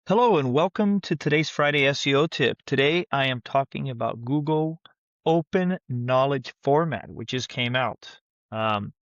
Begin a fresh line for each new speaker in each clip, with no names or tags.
Hello and welcome to today's Friday SEO tip. Today I am talking about Google Open Knowledge Format, which just came out. Um,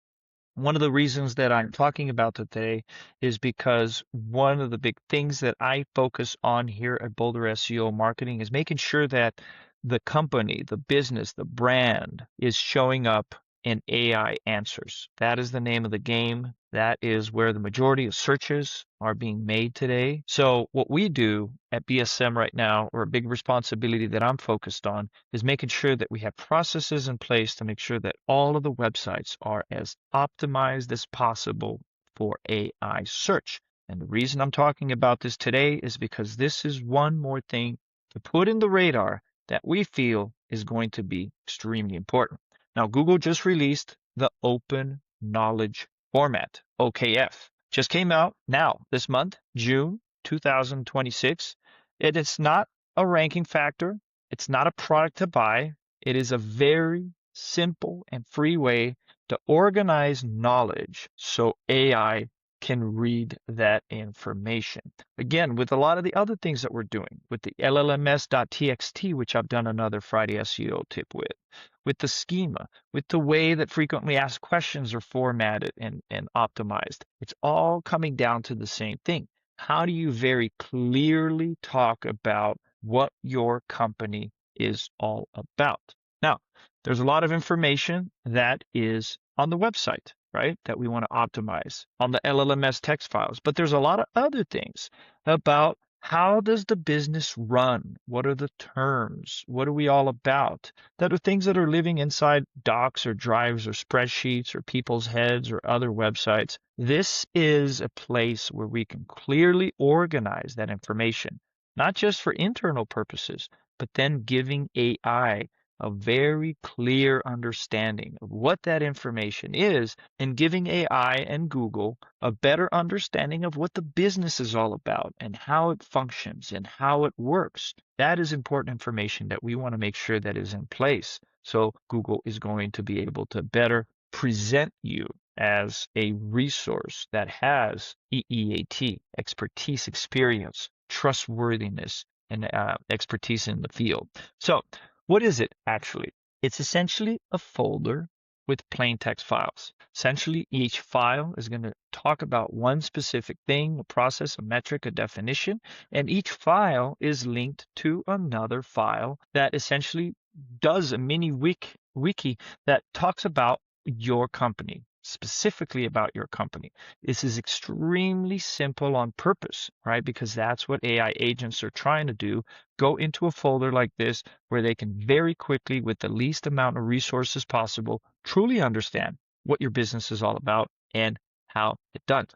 One of the reasons that I'm talking about it today is because one of the big things that I focus on here at Boulder SEO Marketing is making sure that the company, the business, the brand is showing up in AI answers. That is the name of the game. That is where the majority of searches are being made today. So what we do at BSM right now, or a big responsibility that I'm focused on, is making sure that we have processes in place to make sure that all of the websites are as optimized as possible for AI search. And the reason I'm talking about this today is because this is one more thing to put in the radar that we feel is going to be extremely important. Now, Google just released the Open Knowledge Format, OKF. Just came out now, this month, June 2026. It is not a ranking factor. It's not a product to buy. It is a very simple and free way to organize knowledge so AI can read that information. Again, with a lot of the other things that we're doing, with the LLMs.txt, which I've done another Friday SEO tip with the schema, with the way that frequently asked questions are formatted and optimized, it's all coming down to the same thing. How do you very clearly talk about what your company is all about? Now, there's a lot of information that is on the website, right? That we want to optimize on the LLMS text files. But there's a lot of other things about how does the business run? What are the terms? What are we all about? That are things that are living inside docs or drives or spreadsheets or people's heads or other websites. This is a place where we can clearly organize that information, not just for internal purposes, but then giving AI a very clear understanding of what that information is and giving AI and Google a better understanding of what the business is all about and how it functions and how it works. That is important information that we want to make sure that is in place. So Google is going to be able to better present you as a resource that has EEAT, expertise, experience, trustworthiness, and expertise in the field. So what is it actually? It's essentially a folder with plain text files. Essentially, each file is going to talk about one specific thing, a process, a metric, a definition, and each file is linked to another file that essentially does a mini wiki that talks about your company, specifically about your company. This is extremely simple on purpose, right? Because that's what AI agents are trying to do. Go into a folder like this where they can very quickly, with the least amount of resources possible, truly understand what your business is all about and how it's done.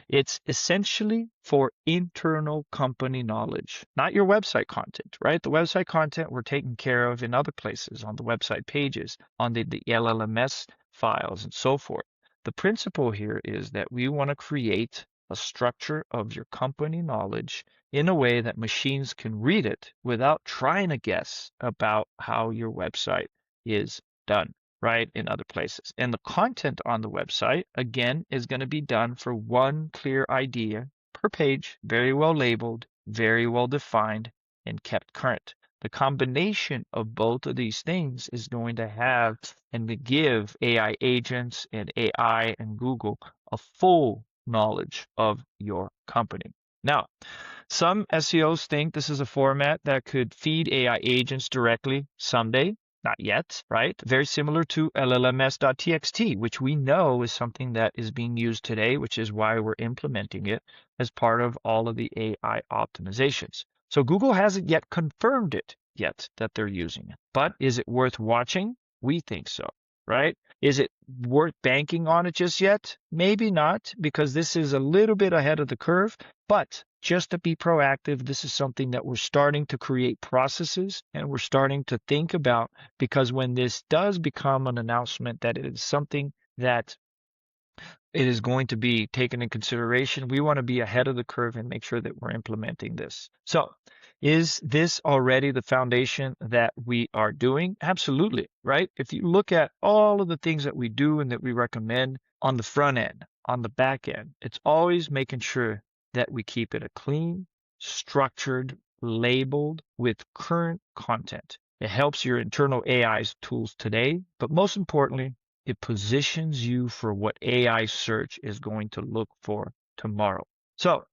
It's essentially for internal company knowledge, not your website content, right? The website content we're taking care of in other places, on the website pages, on the LLMS files, and so forth. The principle here is that we want to create a structure of your company knowledge in a way that machines can read it without trying to guess about how your website is done, right, in other places. And the content on the website, again, is going to be done for one clear idea per page, very well labeled, very well defined, and kept current. The combination of both of these things is going to have and to give AI agents and AI and Google a full knowledge of your company. Now, some SEOs think this is a format that could feed AI agents directly someday. Not yet, right? Very similar to LLMs.txt, which we know is something that is being used today, which is why we're implementing it as part of all of the AI optimizations. So Google hasn't yet confirmed it yet that they're using it. But is it worth watching? We think so, right? Is it worth banking on it just yet? Maybe not, because this is a little bit ahead of the curve. But just to be proactive, this is something that we're starting to create processes and we're starting to think about, because when this does become an announcement that it is something that it is going to be taken in consideration, we want to be ahead of the curve and make sure that we're implementing this. So, is this already the foundation that we are doing? Absolutely, right? If you look at all of the things that we do and that we recommend on the front end, on the back end, it's always making sure that we keep it a clean, structured, labeled with current content. It helps your internal AI tools today, but most importantly, it positions you for what AI search is going to look for tomorrow. So,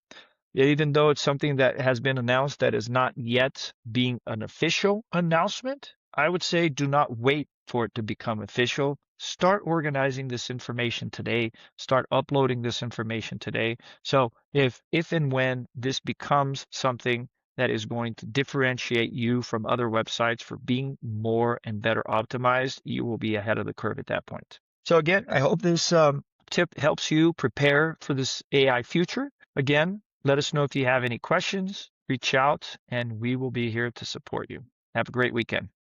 even though it's something that has been announced that is not yet being an official announcement, I would say do not wait for it to become official. Start organizing this information today. Start uploading this information today. So if and when this becomes something that is going to differentiate you from other websites for being more and better optimized, you will be ahead of the curve at that point. So again, I hope this tip helps you prepare for this AI future. Again, let us know if you have any questions, reach out, and we will be here to support you. Have a great weekend.